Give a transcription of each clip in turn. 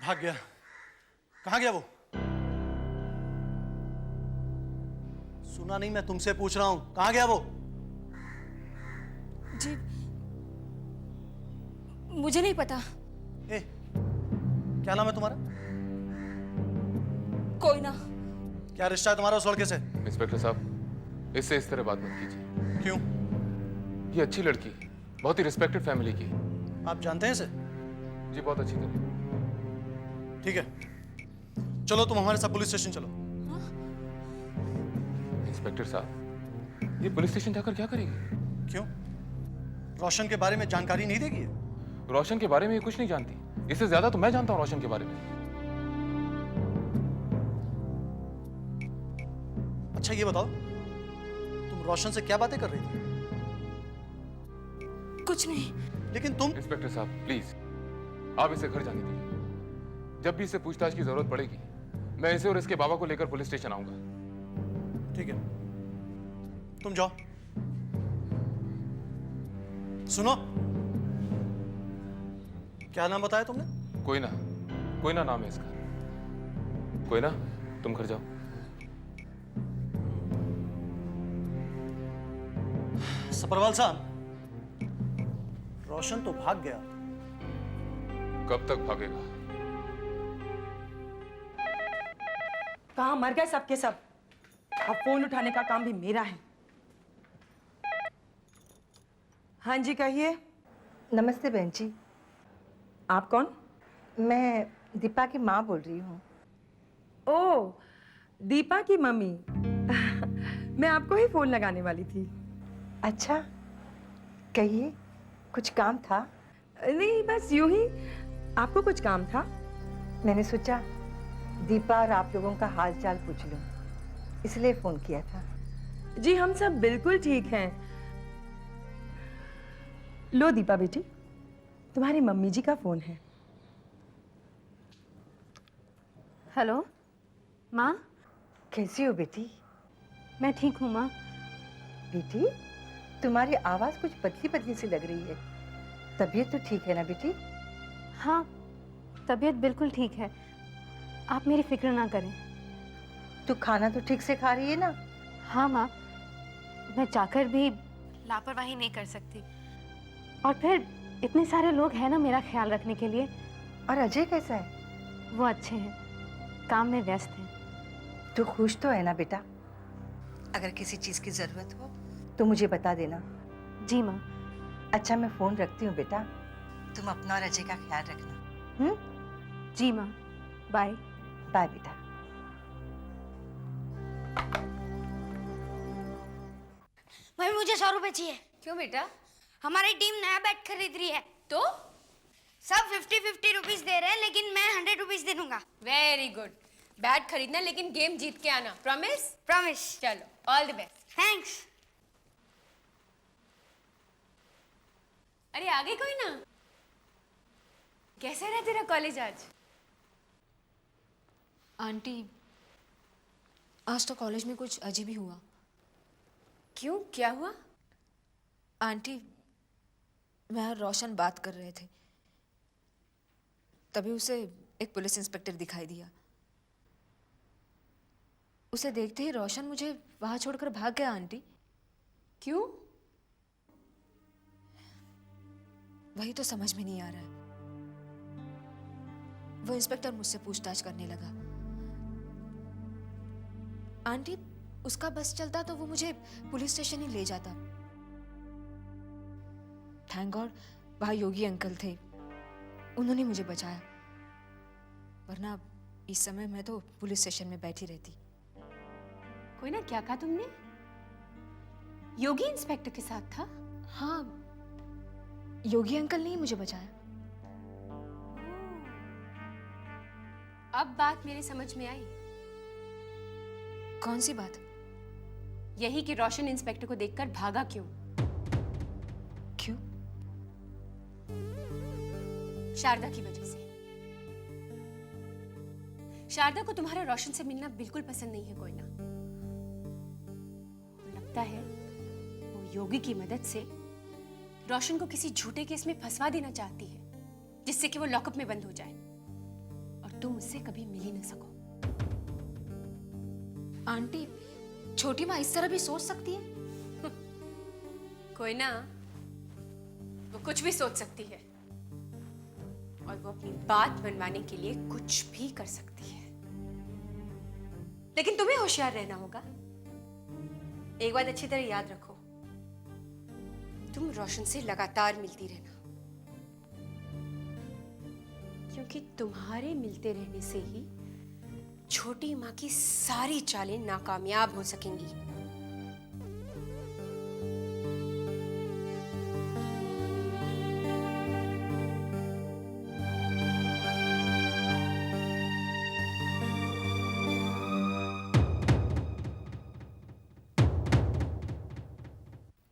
भाग गया। कहाँ गया वो? सुना नहीं? मैं तुमसे पूछ रहा हूं, कहाँ गया वो? जी मुझे नहीं पता। क्या नाम है तुम्हारा? कोई ना। क्या रिश्ता है तुम्हारा उस लड़के से? इंस्पेक्टर साहब, इससे इस तरह बात मत कीजिए। क्यों? ये अच्छी लड़की है, बहुत ही रिस्पेक्टेड फैमिली की। आप जानते हैं इसे? जी बहुत अच्छी तरह। ठीक है, चलो तुम हमारे साथ पुलिस स्टेशन चलो। इंस्पेक्टर साहब, ये पुलिस स्टेशन जाकर क्या करेगी? क्यों? रोशन के बारे में जानकारी नहीं देगी? रोशन के बारे में ये कुछ नहीं जानती। इससे ज्यादा तो मैं जानता हूँ रोशन के बारे में। अच्छा ये बताओ, तुम रोशन से क्या बातें कर रही थी? कुछ नहीं। लेकिन तुम... इंस्पेक्टर साहब प्लीज, आप इसे घर जाने दीजिए। जब भी इसे पूछताछ की जरूरत पड़ेगी, मैं इसे और इसके बाबा को लेकर पुलिस स्टेशन आऊंगा। ठीक है, तुम जाओ। सुनो, क्या नाम बताया तुमने? कोई ना नाम है इसका। कोई ना, तुम घर जाओ। सपरवाल साहब, रोशन तो भाग गया। कब तक भागेगा? कहाँ मर गए सबके सब। अब फोन उठाने का काम भी मेरा है। हाँ जी कहिए। नमस्ते बहन जी। आप कौन? मैं दीपा की माँ बोल रही हूँ। ओ, दीपा की मम्मी। मैं आपको ही फोन लगाने वाली थी। अच्छा, कहिए, कुछ काम था? नहीं बस यूं ही, आपको कुछ काम था? मैंने सोचा दीपा और आप लोगों का हाल चाल पूछ लूं, इसलिए फोन किया था। जी हम सब बिल्कुल ठीक हैं। लो दीपा बेटी, तुम्हारी मम्मी जी का फोन है। हेलो माँ। कैसी हो बेटी? मैं ठीक हूँ माँ। बेटी, तुम्हारी आवाज कुछ पतली पतली सी लग रही है। तबीयत तो ठीक है ना बेटी? हाँ तबीयत बिल्कुल ठीक है, आप मेरी फिक्र ना करें। तू खाना तो ठीक से खा रही है ना? हाँ माँ, मैं चाहकर भी लापरवाही नहीं कर सकती। और फिर इतने सारे लोग हैं ना मेरा ख्याल रखने के लिए। और अजय कैसा है? वो अच्छे हैं, काम में व्यस्त हैं। तू खुश तो है ना बेटा? अगर किसी चीज की जरूरत हो तो मुझे बता देना। जी माँ। अच्छा मैं फोन रखती हूँ बेटा, तुम अपना और अजय का ख्याल रखना। जी माँ, बाय। बाय बेटा। भाई मुझे 100 रुपए चाहिए। क्यों बेटा? हमारी टीम नया बैट खरीद रही है। तो सब 50-50 रुपीज दे रहे हैं, लेकिन मैं 100 रुपीज दे दूंगा। Very good. बैट खरीदना लेकिन गेम जीत के आना। प्रॉमिस? प्रॉमिस। चलो, ऑल द बेस्ट। थैंक्स। अरे आगे कोई ना। कैसा रहा तेरा कॉलेज आज? आंटी, आज तो कॉलेज में कुछ अजीब ही हुआ। क्यों, क्या हुआ? आंटी, मैं और रोशन बात कर रहे थे, तभी उसे एक पुलिस इंस्पेक्टर दिखाई दिया। उसे देखते ही रोशन मुझे वहां छोड़कर भाग गया। आंटी क्यों? वही तो समझ में नहीं आ रहा है। वो इंस्पेक्टर मुझसे पूछताछ करने लगा। आंटी, उसका बस चलता तो वो मुझे पुलिस स्टेशन ही ले जाता। थैंक गॉड वहां योगी अंकल थे, उन्होंने मुझे बचाया, वरना इस समय मैं तो पुलिस स्टेशन में बैठी रहती। कोई ना, क्या कहा तुमने? योगी इंस्पेक्टर के साथ था? हाँ, योगी अंकल ने ही मुझे बचाया। अब बात मेरी समझ में आई। कौन सी बात? यही कि रोशन इंस्पेक्टर को देखकर भागा क्यों? क्यों? शारदा की वजह से। शारदा को तुम्हारा रोशन से मिलना बिल्कुल पसंद नहीं है कोई ना। लगता है वो योगी की मदद से रोशन को किसी झूठे केस में फंसवा देना चाहती है, जिससे कि वो लॉकअप में बंद हो जाए। तुम उससे कभी मिल ही ना सको। आंटी, छोटी माँ इस तरह भी सोच सकती है? कोई ना, वो कुछ भी सोच सकती है और वो अपनी बात मनवाने के लिए कुछ भी कर सकती है। लेकिन तुम्हें होशियार रहना होगा। एक बात अच्छी तरह याद रखो, तुम रोशन से लगातार मिलती रहना, क्योंकि तुम्हारे मिलते रहने से ही छोटी माँ की सारी चालें नाकामयाब हो सकेंगी।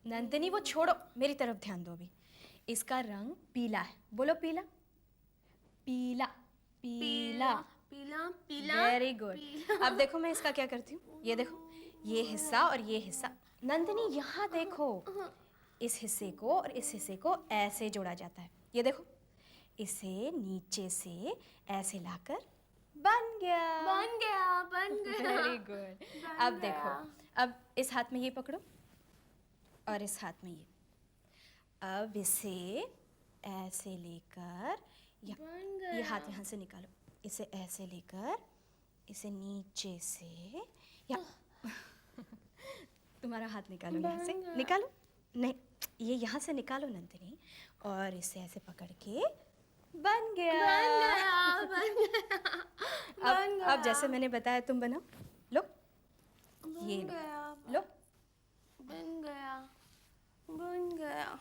नंदिनी वो छोड़ो, मेरी तरफ ध्यान दो अभी। इसका रंग पीला है, बोलो पीला। पीला पीला पीला पीला। Very good. अब देखो मैं इसका क्या करती हूँ, ये देखो, ये हिस्सा और ये हिस्सा। नंदिनी यहाँ देखो, इस हिस्से को और इस हिस्से को ऐसे जोड़ा जाता है। ये देखो, इसे नीचे से ऐसे लाकर बन गया। बन गया, बन गया। Very good. अब देखो, अब इस हाथ में ये पकड़ो और इस हाथ में ये। अब इसे ऐसे लेकर ये हाथ यहाँ से निकालो, इसे ऐसे लेकर इसे नीचे से तुम्हारा हाथ निकालो, यहाँ से निकालो। नहीं, ये यहाँ से निकालो नंदिनी, और इसे ऐसे पकड़ के बन गया। अब जैसे मैंने बताया तुम बनाओ। लो, ये लो। बन गया, बन गया।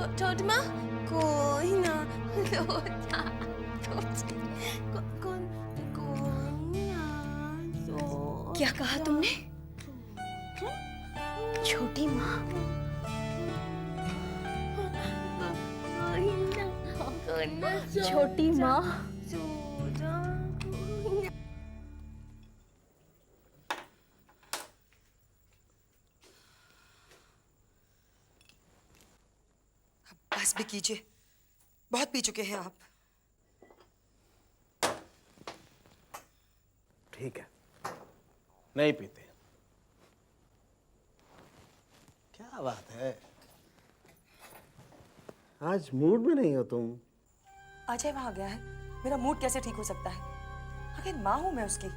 छोटी माँ, कोई ना लोटा। क्या कहा तुमने? छोटी माँ? छोटी माँ? बस भी कीजिए, बहुत पी चुके हैं आप। ठीक है, नहीं पीते। क्या बात है, आज मूड में नहीं हो तुम? अजय वहां गया है, मेरा मूड कैसे ठीक हो सकता है? आखिर माँ हूं मैं उसकी।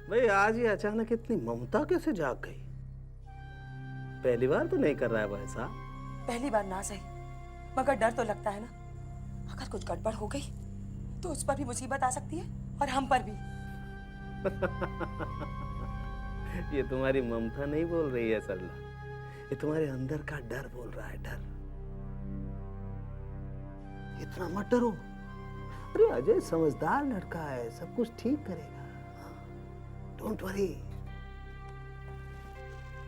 भाई आज ही अचानक इतनी ममता कैसे जाग गई? पहली बार तो नहीं कर रहा है वैसा? पहली बार ना सही, मगर डर तो लगता है ना, अगर कुछ गड़बड़ हो गई तो उस पर भी मुसीबत आ सकती है और हम पर भी। ये तुम्हारी ममता नहीं बोल रही है सरला, ये तुम्हारे अंदर का डर बोल रहा है, डर। इतना मत डरो। अरे अजय समझदार लड़का है, सब कुछ ठीक करेगा। Don't worry,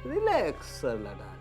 relax Sarla darling.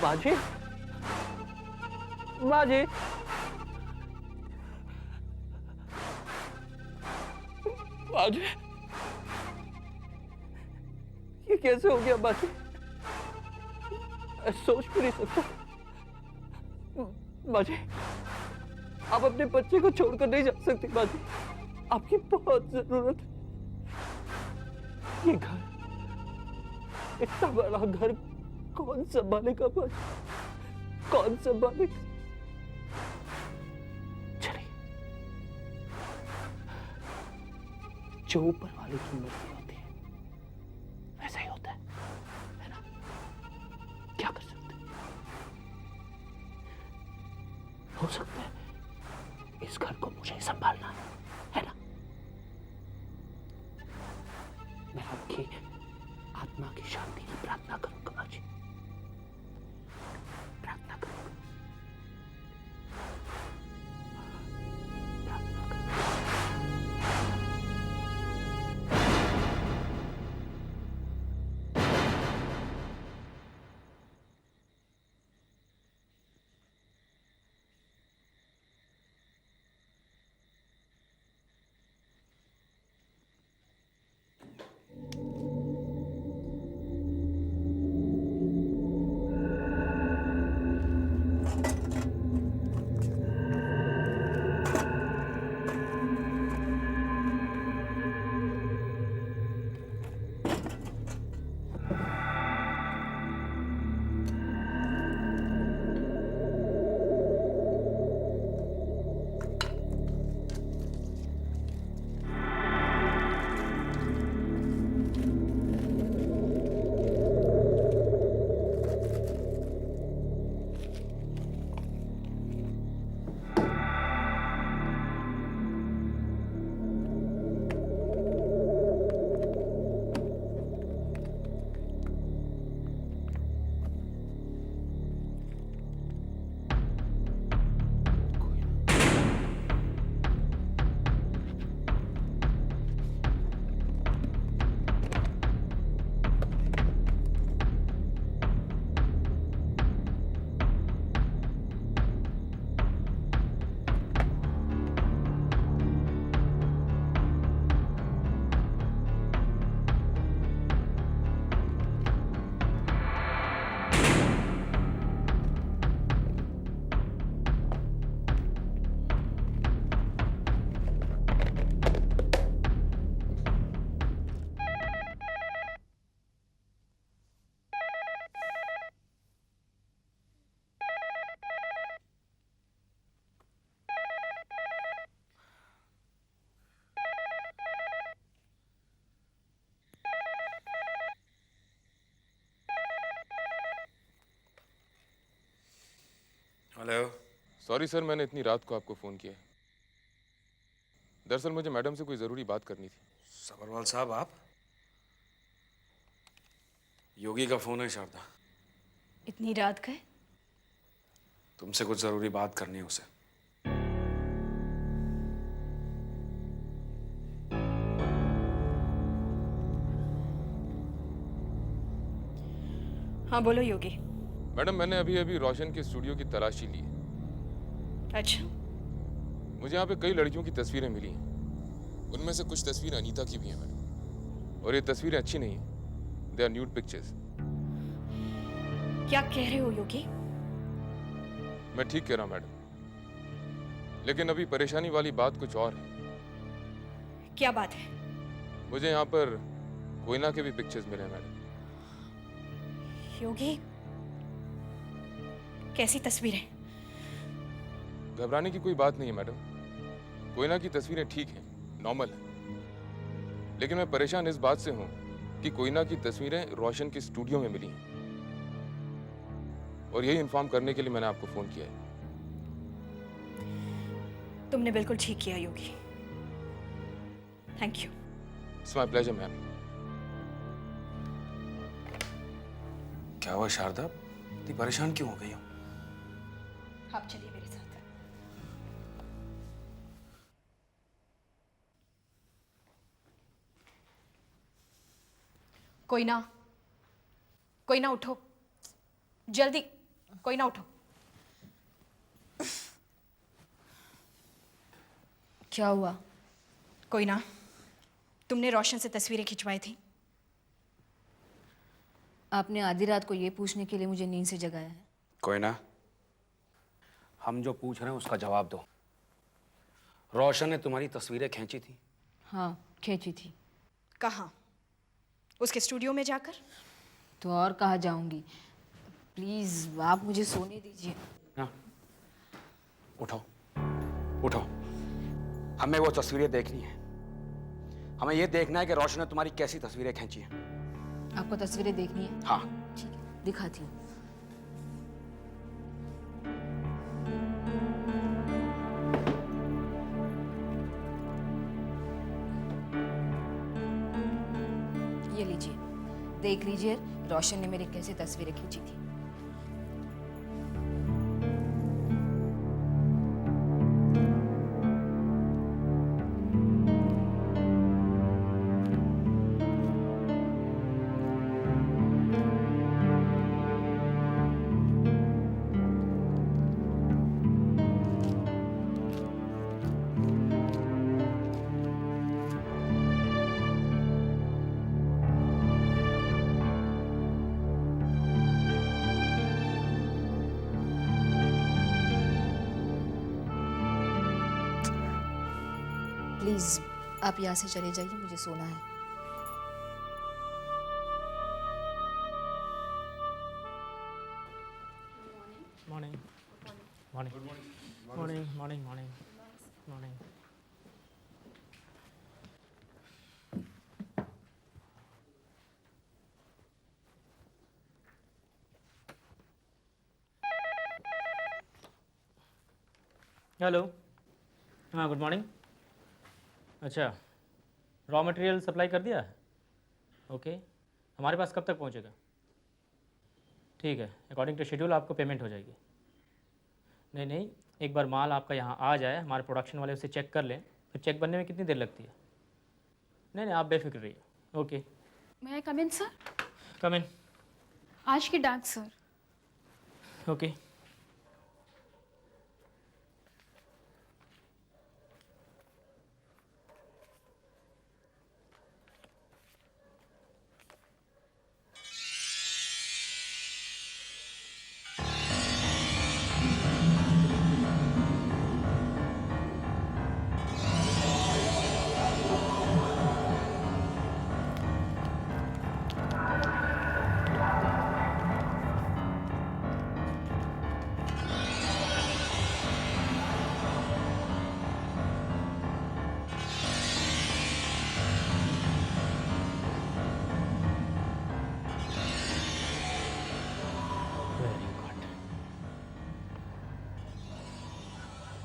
बाजी, बाजी, बाजी, ये कैसे हो गया बाजी? मैं सोच भी नहीं सकता। बाजी, आप अपने बच्चे को छोड़कर नहीं जा सकती बाजी, आपकी बहुत जरूरत है। ये घर, इतना बड़ा घर कौन संभालेगा बाजी? कौन संभालेगा? चलिए, जो ऊपर वाले की मर्जी होती है वैसा ही होता है ना? क्या कर सकते हैं? हो सकता है इस घर को मुझे ही संभालना है ना? मैं आपकी आत्मा की शांति की प्रार्थना करूंगा बाजी, प्रार्थना करूंगा, प्रार्थना करूंगा। हेलो। सॉरी सर, मैंने इतनी रात को आपको फ़ोन किया। दरअसल मुझे मैडम से कोई ज़रूरी बात करनी थी। सबरवाल साहब, आप? योगी का फ़ोन है शारदा। इतनी रात का है? तुमसे कुछ ज़रूरी बात करनी है उसे। हाँ बोलो योगी। मैडम, मैंने अभी अभी रोशन के स्टूडियो की तलाशी ली है। अच्छा, मुझे यहाँ पे कई लड़कियों की तस्वीरें मिली हैं। उनमें से कुछ तस्वीरें अनीता की भी हैं मैडम, और ये तस्वीरें अच्छी नहीं हैं। They are nude pictures. क्या कह रहे हो योगी? मैं ठीक कह रहा हूँ मैडम, लेकिन अभी परेशानी वाली बात कुछ और है। क्या बात है? मुझे यहाँ पर कोयना के भी पिक्चर्स मिले हैं मैडम। योगी, कैसी तस्वीरें? घबराने की कोई बात नहीं है मैडम। कोयना की तस्वीरें ठीक हैं, नॉर्मल हैं। लेकिन मैं परेशान इस बात से हूँ कि कोयना की तस्वीरें रोशन के स्टूडियो में मिली हैं, और यही इन्फॉर्म करने के लिए मैंने आपको फोन किया है। तुमने बिल्कुल ठीक किया Yogi. Thank you. It's my pleasure ma'am. क्या हुआ शारदा, इतनी परेशान क्यों हो गई हो? आप चलिए मेरे साथ। कोई ना उठो, जल्दी, कोई ना उठो। क्या हुआ? कोई ना, तुमने रोशन से तस्वीरें खिंचवाई थी। आपने आधी रात को ये पूछने के लिए मुझे नींद से जगाया है। कोई ना, हम जो पूछ रहे हैं उसका जवाब दो। रोशन ने तुम्हारी तस्वीरें खींची थी? हाँ, खींची थी। कहाँ? उसके स्टूडियो में जाकर? तो और कहाँ जाऊंगी? प्लीज आप मुझे सोने दीजिए। हाँ, उठो उठो, हमें वो तस्वीरें देखनी है। हमें ये देखना है कि रोशन ने तुम्हारी कैसी तस्वीरें खींची हैं। आपको तस्वीरें देखनी है? हाँ। ठीक है, दिखाती हूँ। ये लीजिए, देख लीजिए रोशन ने मेरी कैसी तस्वीरें खींची थी। प्लीज आप यहाँ से चले जाइए, मुझे सोना है। Morning morning morning morning morning morning. Hello, हाँ गुड मॉर्निंग। अच्छा, रॉ मटेरियल सप्लाई कर दिया है? ओके, हमारे पास कब तक पहुंचेगा? ठीक है, अकॉर्डिंग टू शेड्यूल आपको पेमेंट हो जाएगी। नहीं, एक बार माल आपका यहाँ आ जाए, हमारे प्रोडक्शन वाले उसे चेक कर लें, फिर चेक बनने में कितनी देर लगती है? नहीं, आप बेफिक्र रहिए। Okay. May I come in, sir? कम इन। आज की डांस, सर। ओके।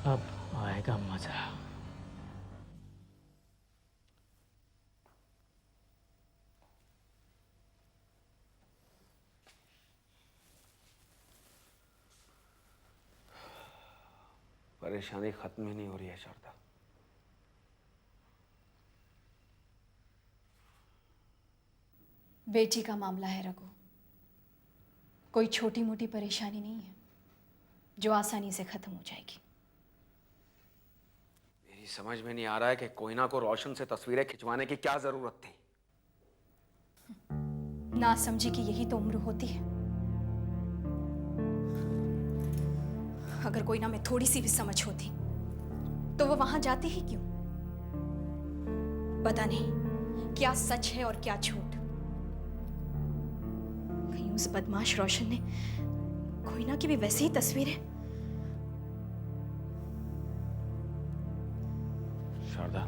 अब आएगा मजा। परेशानी खत्म ही नहीं हो रही है शारदा। बेटी का मामला है रघु, कोई छोटी मोटी परेशानी नहीं है जो आसानी से खत्म हो जाएगी। मेरी समझ में नहीं आ रहा है कि कोयना को रोशन से तस्वीरें खिंचवाने की क्या जरूरत थी। ना समझी कि यही तो उम्र होती है। अगर कोयना में थोड़ी सी भी समझ होती तो वो वहां जाती ही क्यों? पता नहीं क्या सच है और क्या झूठ। कहीं उस बदमाश रोशन ने कोयना की भी वैसी ही तस्वीरें। शारदा,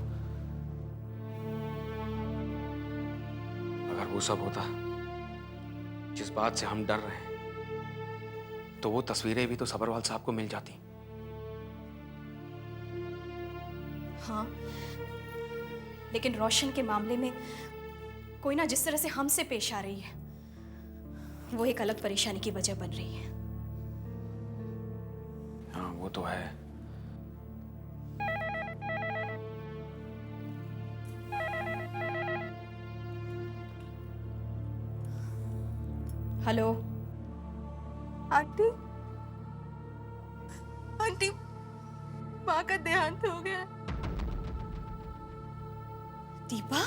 अगर वो सब होता जिस बात से हम डर रहे हैं, तो वो तस्वीरें भी तो सबरवाल साहब को मिल जाती। हाँ, लेकिन रोशन के मामले में कोयना जिस तरह से हमसे पेश आ रही है, वो एक अलग परेशानी की वजह बन रही है। हाँ, वो तो है। हेलो आंटी, आंटी, माँ का देहांत हो गया। दीपा